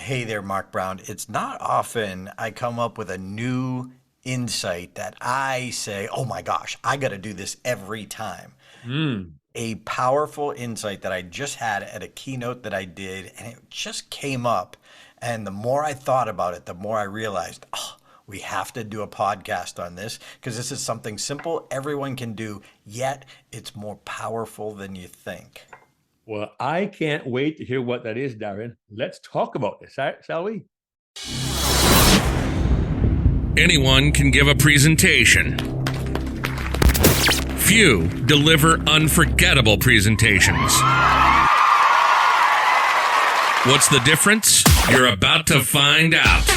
Hey there, Mark Brown. It's not often I come up with a new insight that I say, oh my gosh, I got to do this every time. Mm. A powerful insight that I just had at a keynote that I did, and it just came up. And the more I thought about it, the more I realized, oh, we have to do a podcast on this because this is something simple everyone can do, yet it's more powerful than you think. Well, I can't wait to hear what that is, Darren. Let's talk about this, shall we? Anyone can give a presentation. Few deliver unforgettable presentations. What's the difference? You're about to find out.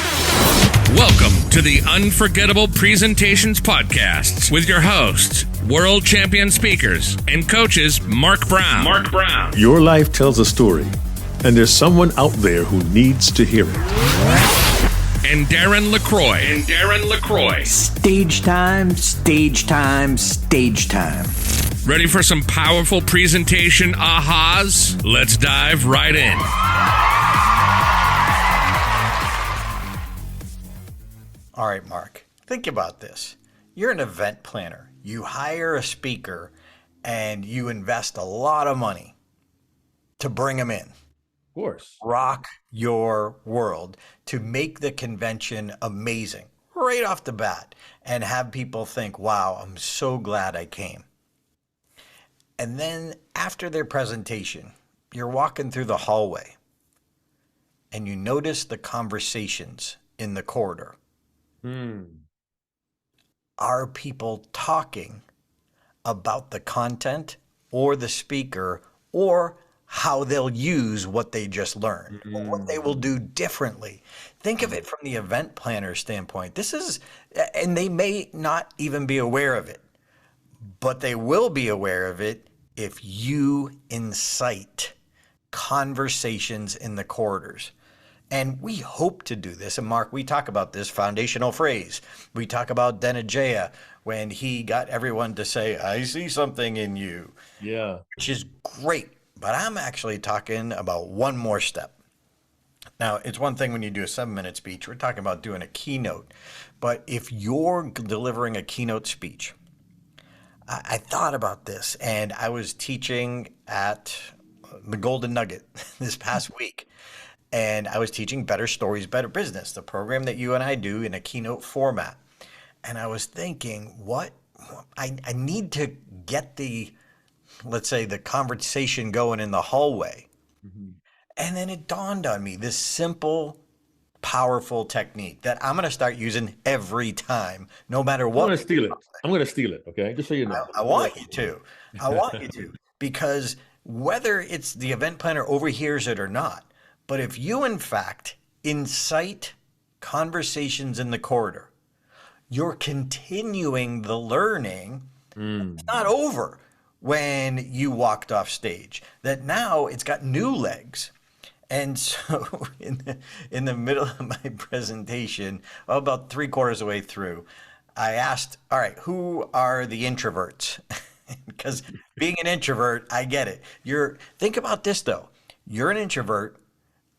Welcome to the Unforgettable Presentations Podcasts with your hosts, world champion speakers and coaches Mark Brown. Your life tells a story, and there's someone out there who needs to hear it. And Darren LaCroix. Stage time, stage time, stage time. Ready for some powerful presentation ahas? Let's dive right in. All right, Mark, think about this. You're an event planner. You hire a speaker and you invest a lot of money to bring them in. Of course. Rock your world to make the convention amazing right off the bat and have people think, wow, I'm so glad I came. And then after their presentation, you're walking through the hallway and you notice the conversations in the corridor. Are people talking about the content or the speaker or how they'll use what they just learned or what they will do differently? Think of it from the event planner standpoint. This is, and they may not even be aware of it, but they will be aware of it if you incite conversations in the corridors. And we hope to do this. And Mark, we talk about this foundational phrase. We talk about Denijaya when he got everyone to say, I see something in you. Yeah. Which is great. But I'm actually talking about one more step. Now, it's one thing when you do a 7-minute speech. We're talking about doing a keynote. But if you're delivering a keynote speech, I thought about this, and I was teaching at the Golden Nugget this past week. And I was teaching Better Stories, Better Business, the program that you and I do in a keynote format. And I was thinking, I need to get let's say, the conversation going in the hallway. And then it dawned on me, this simple, powerful technique that I'm going to start using every time, no matter what. I'm going to steal it, okay? Just so you know. I want you to. I want you to. Because whether it's the event planner overhears it or not, but if you, in fact, incite conversations in the corridor, you're continuing the learning. It's not over when you walked off stage. That now it's got new legs. And so in the middle of my presentation, about 3/4 of the way through, I asked, all right, who are the introverts? Because being an introvert, I get it. Think about this, though. You're an introvert.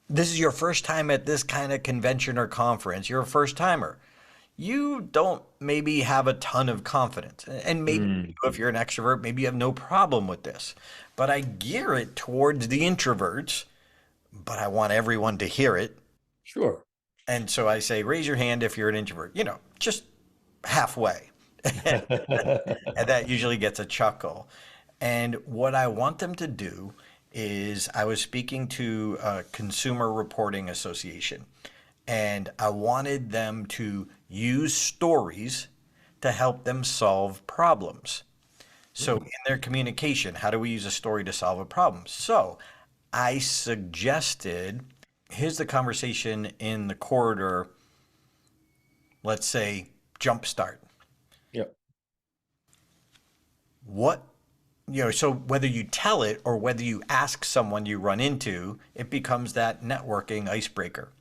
This is your first time at this kind of convention or conference. You're a first timer. You don't maybe have a ton of confidence. And maybe if you're an extrovert, maybe you have no problem with this. But I gear it towards the introverts, but I want everyone to hear it. Sure. And so I say, raise your hand if you're an introvert, just halfway. And that usually gets a chuckle. And what I want them to do is I was speaking to a Consumer Reporting Association, and I wanted them to use stories to help them solve problems. So in their communication, how do we use a story to solve a problem? So I suggested, here's the conversation in the corridor, let's say jumpstart. Yep. So whether you tell it or whether you ask someone you run into, it becomes that networking icebreaker.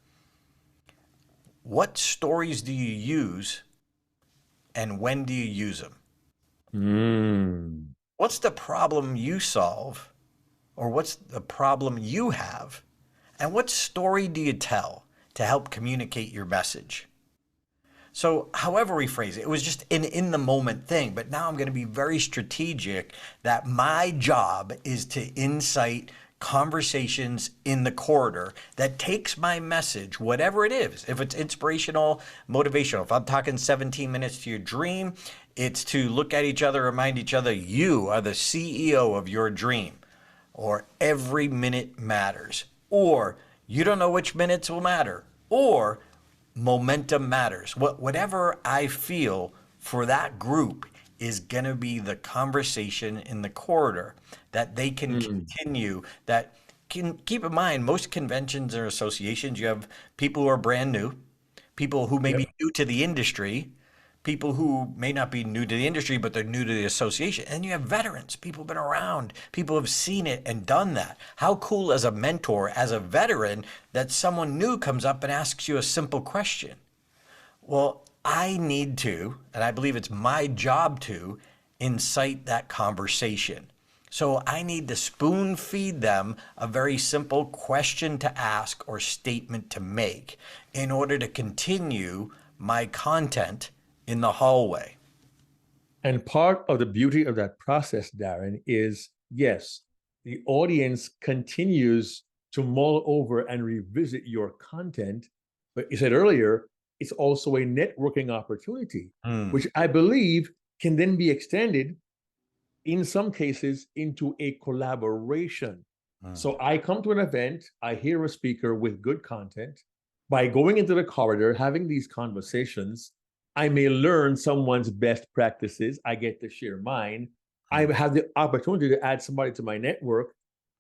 What stories do you use and when do you use them? What's the problem you solve or what's the problem you have And what story do you tell to help communicate your message? So, however we phrase it, it was just an in the moment thing. But now I'm going to be very strategic that my job is to incite conversations in the corridor that takes my message, whatever it is. If it's inspirational, motivational, if I'm talking 17 minutes to your dream, it's to look at each other, remind each other, you are the CEO of your dream, or every minute matters, or you don't know which minutes will matter, or momentum matters. Whatever I feel for that group is going to be the conversation in the corridor that they can continue. That can keep in mind, most conventions or associations, you have people who are brand new, people who may be new to the industry, people who may not be new to the industry, but they're new to the association. And you have veterans, people who've been around, people who've seen it and done that. How cool as a mentor, as a veteran, that someone new comes up and asks you a simple question. Well, I need to, and I believe it's my job to, incite that conversation. So I need to spoon feed them a very simple question to ask or statement to make in order to continue my content in the hallway. And part of the beauty of that process, Darren, is yes, the audience continues to mull over and revisit your content. But you said earlier, it's also a networking opportunity, which I believe can then be extended in some cases into a collaboration. So I come to an event, I hear a speaker with good content. By going into the corridor, having these conversations, I may learn someone's best practices. I get to share mine. I have the opportunity to add somebody to my network,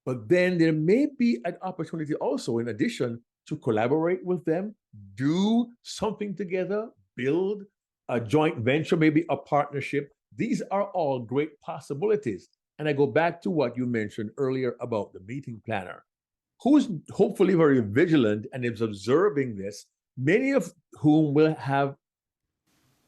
but then there may be an opportunity also, in addition, to collaborate with them, do something together, build a joint venture, maybe a partnership. These are all great possibilities. And I go back to what you mentioned earlier about the meeting planner, who's hopefully very vigilant and is observing this, many of whom will have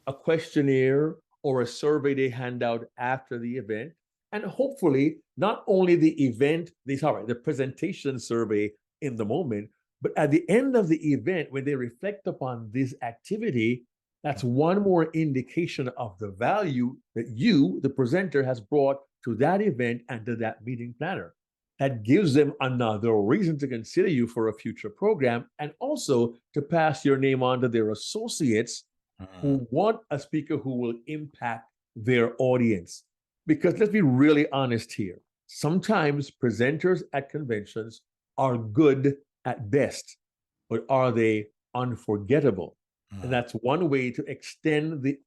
a questionnaire or a survey they hand out after the event. And hopefully not only the presentation survey in the moment, but at the end of the event, when they reflect upon this activity, that's one more indication of the value that you, the presenter, has brought to that event and to that meeting planner. That gives them another reason to consider you for a future program, and also to pass your name on to their associates who want a speaker who will impact their audience. Because let's be really honest here. Sometimes presenters at conventions are good at best, but are they unforgettable? And that's one way to extend the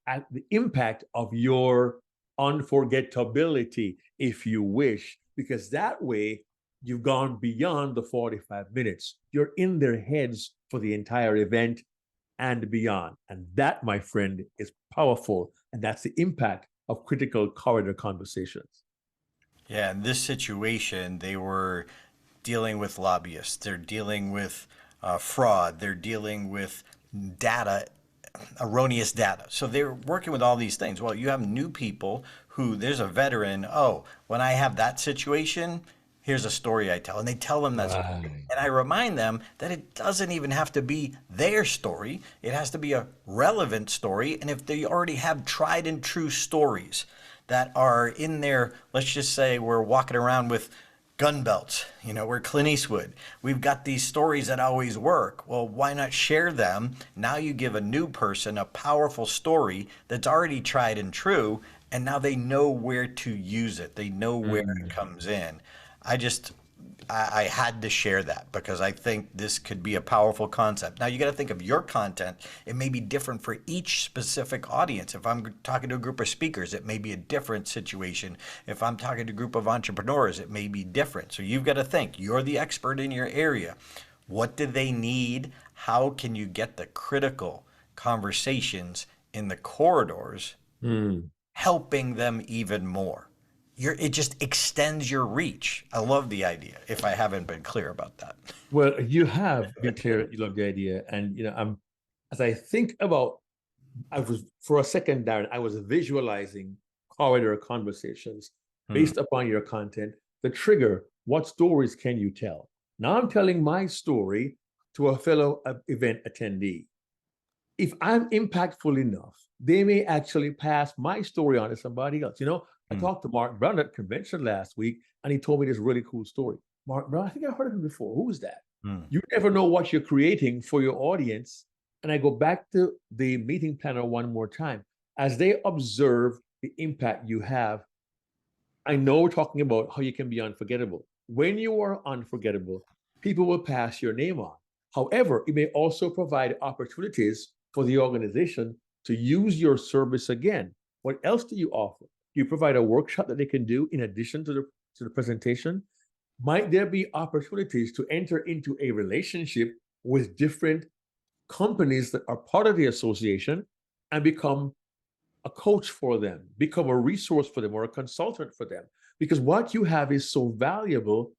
impact of your unforgettability, if you wish, because that way you've gone beyond the 45 minutes. You're in their heads for the entire event and beyond. And that, my friend, is powerful. And that's the impact of critical corridor conversations. Yeah, in this situation, they were dealing with lobbyists. They're dealing with fraud. They're dealing with data, erroneous data. So they're working with all these things. Well, you have new people who, there's a veteran, when I have that situation, here's a story I tell. And they tell them that story. And I remind them that it doesn't even have to be their story. It has to be a relevant story. And if they already have tried and true stories that are in there, let's just say we're walking around with gun belts, we're Clint Eastwood. We've got these stories that always work. Well, why not share them? Now you give a new person a powerful story that's already tried and true, and now they know where to use it. They know where it comes in. I had to share that because I think this could be a powerful concept. Now you got to think of your content. It may be different for each specific audience. If I'm talking to a group of speakers, it may be a different situation. If I'm talking to a group of entrepreneurs, it may be different. So you've got to think, you're the expert in your area. What do they need? How can you get the critical conversations in the corridors, helping them even more? It just extends your reach. I love the idea, if I haven't been clear about that. Well, you have been clear. You love the idea. And, as I think about, for a second, Darren, I was visualizing corridor conversations based upon your content. The trigger, what stories can you tell? Now I'm telling my story to a fellow event attendee. If I'm impactful enough, they may actually pass my story on to somebody else. I talked to Mark Brown at convention last week, and he told me this really cool story. Mark Brown, I think I heard of him before. Who is that? You never know what you're creating for your audience. And I go back to the meeting planner one more time. As they observe the impact you have, I know we're talking about how you can be unforgettable. When you are unforgettable, people will pass your name on. However, it may also provide opportunities for the organization to use your service again. What else do you offer? Do you provide a workshop that they can do in addition to the presentation? Might there be opportunities to enter into a relationship with different companies that are part of the association and become a coach for them, become a resource for them, or a consultant for them? Because what you have is so valuable,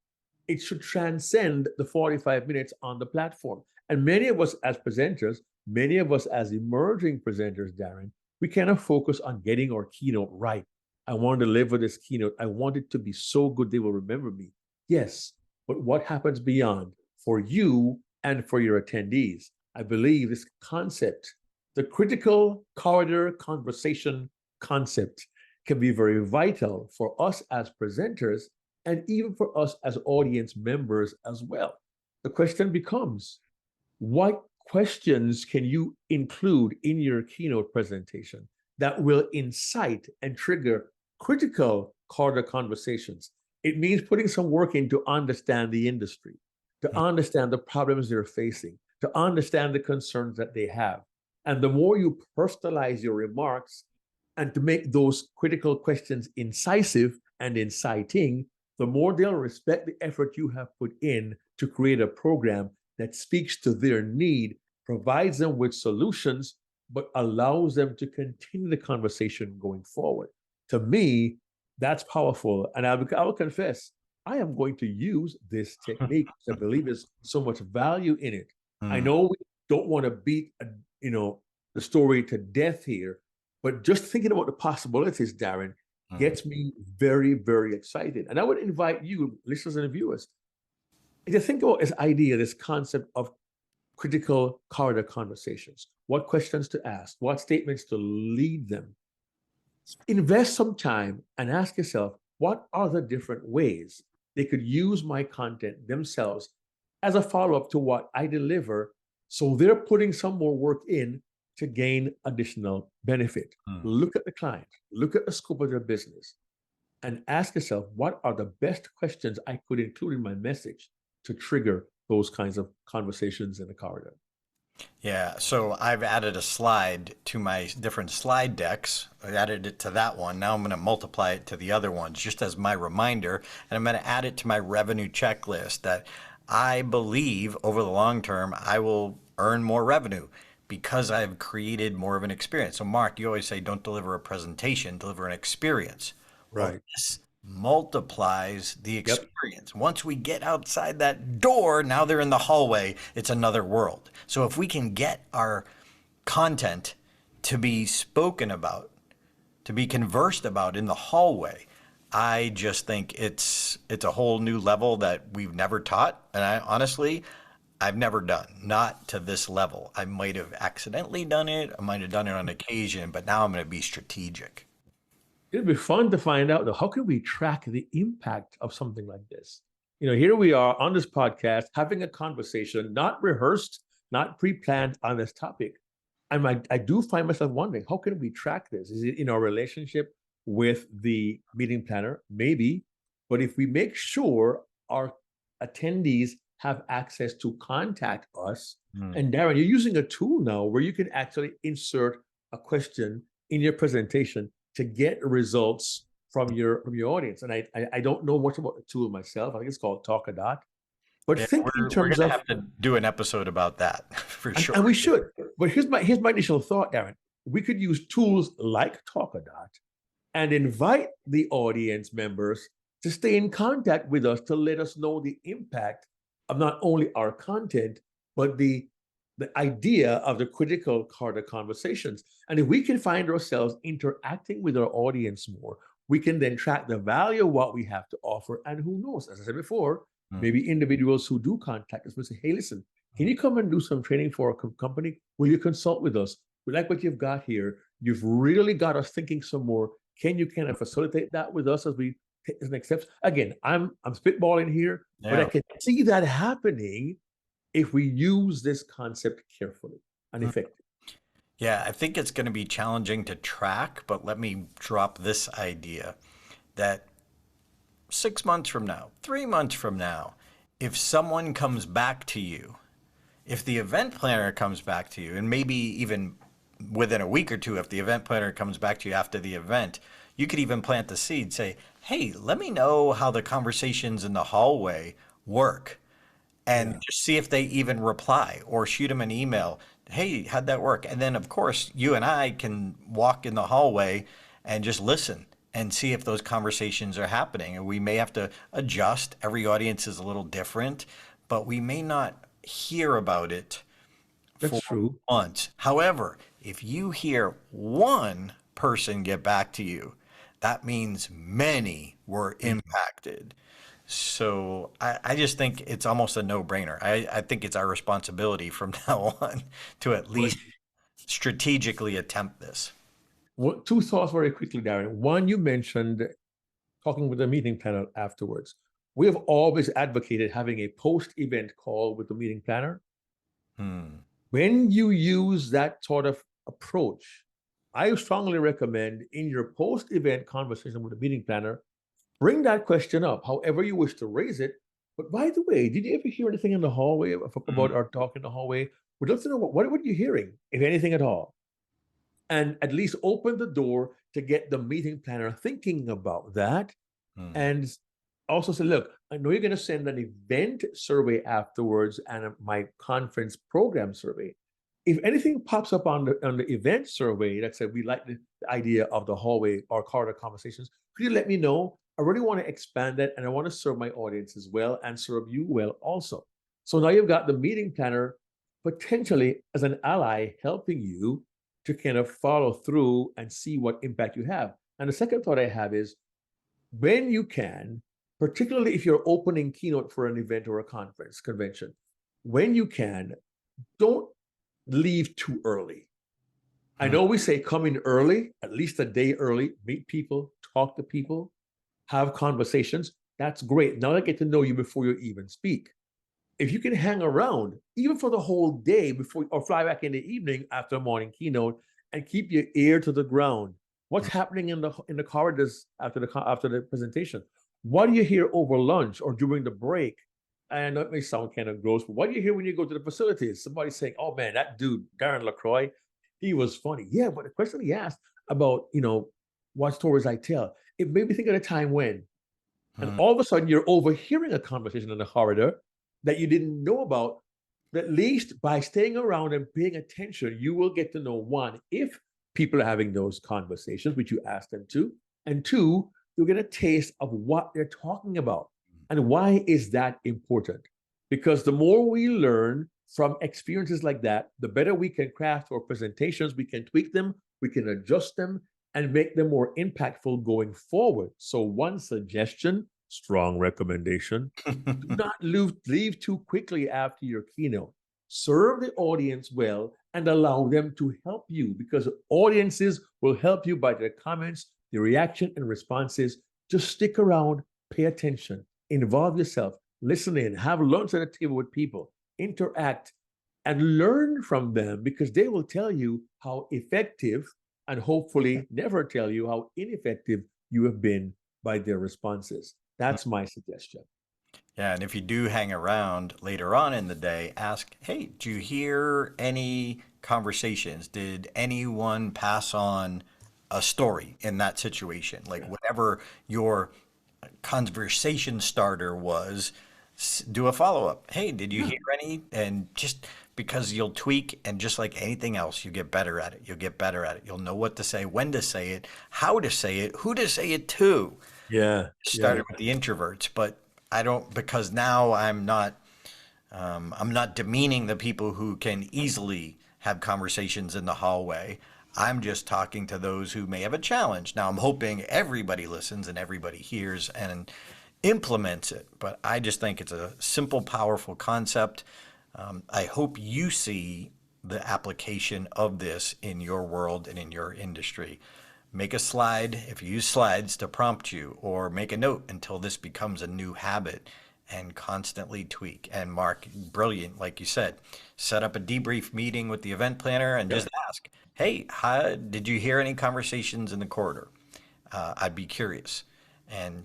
it should transcend the 45 minutes on the platform. And many of us as presenters, many of us as emerging presenters, Darren, we cannot focus on getting our keynote right. I want to deliver this keynote. I want it to be so good they will remember me. Yes, but what happens beyond for you and for your attendees? I believe this concept, the critical corridor conversation concept, can be very vital for us as presenters and even for us as audience members as well. The question becomes, what questions can you include in your keynote presentation that will incite and trigger critical corridor conversations? It means putting some work in to understand the industry, to understand the problems they're facing, to understand the concerns that they have. And the more you personalize your remarks and to make those critical questions incisive and inciting, the more they'll respect the effort you have put in to create a program that speaks to their need, provides them with solutions, but allows them to continue the conversation going forward. To me, that's powerful. And I will confess, I am going to use this technique. I believe there's so much value in it. I know we don't want to beat, the story to death here, but just thinking about the possibilities, Darren, gets me very, very excited. And I would invite you, listeners and viewers, to think about this idea, this concept of critical corridor conversations. What questions to ask, what statements to lead them. Invest some time and ask yourself, what are the different ways they could use my content themselves as a follow-up to what I deliver, so they're putting some more work in to gain additional benefit. Look at the client, look at the scope of their business, and ask yourself, what are the best questions I could include in my message to trigger those kinds of conversations in the corridor? Yeah, so I've added a slide to my different slide decks. I added it to that one. Now I'm going to multiply it to the other ones just as my reminder. And I'm going to add it to my revenue checklist that I believe over the long term, I will earn more revenue because I've created more of an experience. So Mark, you always say, don't deliver a presentation, deliver an experience. Right. Well, this multiplies the experience. Once we get outside that door, now they're in the hallway, it's another world. So if we can get our content to be spoken about, to be conversed about in the hallway, I just think it's a whole new level that we've never taught. And I've never done, not to this level. I might have accidentally done it. I might have done it on occasion, but now I'm going to be strategic. It'd be fun to find out, though, how can we track the impact of something like this? Here we are on this podcast having a conversation, not rehearsed, not pre-planned on this topic. And I do find myself wondering, how can we track this? Is it in our relationship with the meeting planner? Maybe. But if we make sure our attendees have access to contact us, and Darren, you're using a tool now where you can actually insert a question in your presentation to get results from your audience. And I don't know much about the tool myself. I think it's called Talkadot. But think in terms we're gonna of have to do an episode about that for sure. And we should. But here's my initial thought, Aaron. We could use tools like Talkadot and invite the audience members to stay in contact with us to let us know the impact of not only our content, but the idea of the critical corridor conversations. And if we can find ourselves interacting with our audience more, we can then track the value of what we have to offer. And who knows, as I said before, maybe individuals who do contact us will say, hey, listen, can you come and do some training for a company? Will you consult with us? We like what you've got here. You've really got us thinking some more. Can you kind of facilitate that with us as we take the next steps? Again, I'm spitballing here, but I can see that happening if we use this concept carefully and effectively. Yeah, I think it's going to be challenging to track, but let me drop this idea that 6 months from now, 3 months from now, if someone comes back to you, if the event planner comes back to you, and maybe even within a week or two, if the event planner comes back to you after the event, you could even plant the seed, say, hey, let me know how the conversations in the hallway work. And just see if they even reply, or shoot them an email. Hey, how'd that work? And then, of course, you and I can walk in the hallway and just listen and see if those conversations are happening. And we may have to adjust. Every audience is a little different, but we may not hear about it That's true. once. However, if you hear one person get back to you, that means many were impacted. So I just think it's almost a no-brainer. I think it's our responsibility from now on to at least strategically attempt this. Well, two thoughts very quickly, Darren. One, you mentioned talking with the meeting planner afterwards. We have always advocated having a post-event call with the meeting planner. When you use that sort of approach, I strongly recommend in your post-event conversation with the meeting planner, bring that question up, however you wish to raise it. But by the way, did you ever hear anything in the hallway about our talk in the hallway? We'd love to know what were you hearing, if anything at all? And at least open the door to get the meeting planner thinking about that. And also say, look, I know you're going to send an event survey afterwards and my conference program survey. If anything pops up on the event survey that said we like the idea of the hallway or corridor conversations, could you let me know? I really want to expand that, and I want to serve my audience as well and serve you well also. So now you've got the meeting planner potentially as an ally helping you to kind of follow through and see what impact you have. And the second thought I have is when you can, particularly if you're opening keynote for an event or a conference, convention, when you can, don't leave too early. I know we say come in early, at least a day early, meet people, talk to people, have conversations. That's great. Now I get to know you before you even speak. If you can hang around, even for the whole day before, or fly back in the evening after a morning keynote, and keep your ear to the ground. What's happening in the corridors after the presentation? What do you hear over lunch or during the break? And that may sound kind of gross, but what do you hear when you go to the facilities? Somebody saying, "Oh man, that dude Darren LaCroix, he was funny." Yeah, but the question he asked about, what stories I tell, it made me think of a time when, and all of a sudden you're overhearing a conversation in the corridor that you didn't know about. At least by staying around and paying attention, you will get to know, one, if people are having those conversations, which you ask them to, and two, you'll get a taste of what they're talking about. And why is that important? Because the more we learn from experiences like that, the better we can craft our presentations, we can tweak them, we can adjust them, and make them more impactful going forward. So one suggestion, strong recommendation, do not leave too quickly after your keynote. Serve the audience well and allow them to help you, because audiences will help you by their comments, their reaction and responses. Just stick around, pay attention, involve yourself, listen in, have lunch at a table with people, interact, and learn from them, because they will tell you how effective, and hopefully never tell you how ineffective you have been by their responses. That's my suggestion. Yeah, and if you do hang around later on in the day, ask, hey, do you hear any conversations? Did anyone pass on a story in that situation? Like whatever your conversation starter was, do a follow-up. Hey, did you hear any? And just because you'll tweak, and just like anything else, you get better at it. You'll get better at it. You'll know what to say, when to say it, how to say it, who to say it to. Yeah. Started with the introverts, but I don't, because now I'm not demeaning the people who can easily have conversations in the hallway. I'm just talking to those who may have a challenge. Now I'm hoping everybody listens and everybody hears, and implements it. But I just think it's a simple, powerful concept. I hope you see the application of this in your world and in your industry. Make a slide if you use slides to prompt you, or make a note until this becomes a new habit, and constantly tweak. And Mark, brilliant, like you said, set up a debrief meeting with the event planner and just ask, hey, did you hear any conversations in the corridor? I'd be curious. And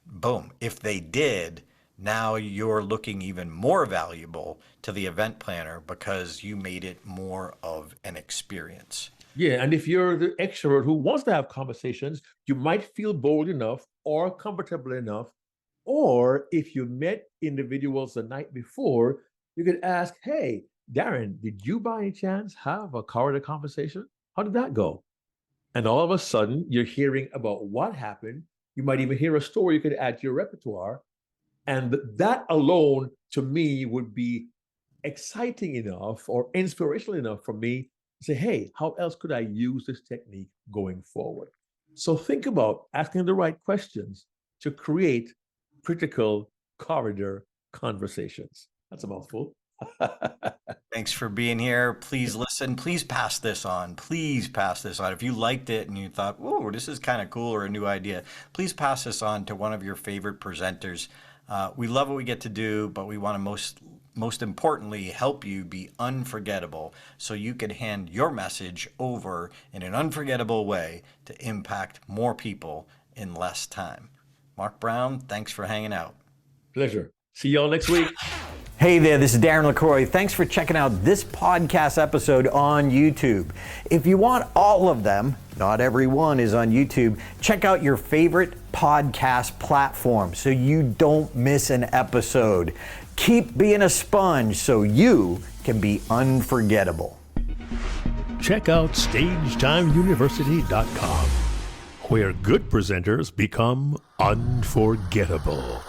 boom, if they did, now you're looking even more valuable to the event planner because you made it more of an experience. Yeah, and if you're the extrovert who wants to have conversations, you might feel bold enough or comfortable enough. Or if you met individuals the night before, you could ask, hey, Darren, did you by any chance have a corridor conversation? How did that go? And all of a sudden, you're hearing about what happened. You might even hear a story you could add to your repertoire. And that alone, to me, would be exciting enough or inspirational enough for me to say, hey, how else could I use this technique going forward? So think about asking the right questions to create critical corridor conversations. That's a mouthful. Thanks for being here. Please listen. Please pass this on. Please pass this on. If you liked it and you thought, oh, this is kind of cool or a new idea, please pass this on to one of your favorite presenters. We love what we get to do, but we want to most importantly help you be unforgettable so you can hand your message over in an unforgettable way to impact more people in less time. Mark Brown, thanks for hanging out. Pleasure. See y'all next week. Hey there, this is Darren LaCroix. Thanks for checking out this podcast episode on YouTube. If you want all of them, not every one is on YouTube, check out your favorite podcast platform so you don't miss an episode. Keep being a sponge so you can be unforgettable. Check out StagetimeUniversity.com, where good presenters become unforgettable.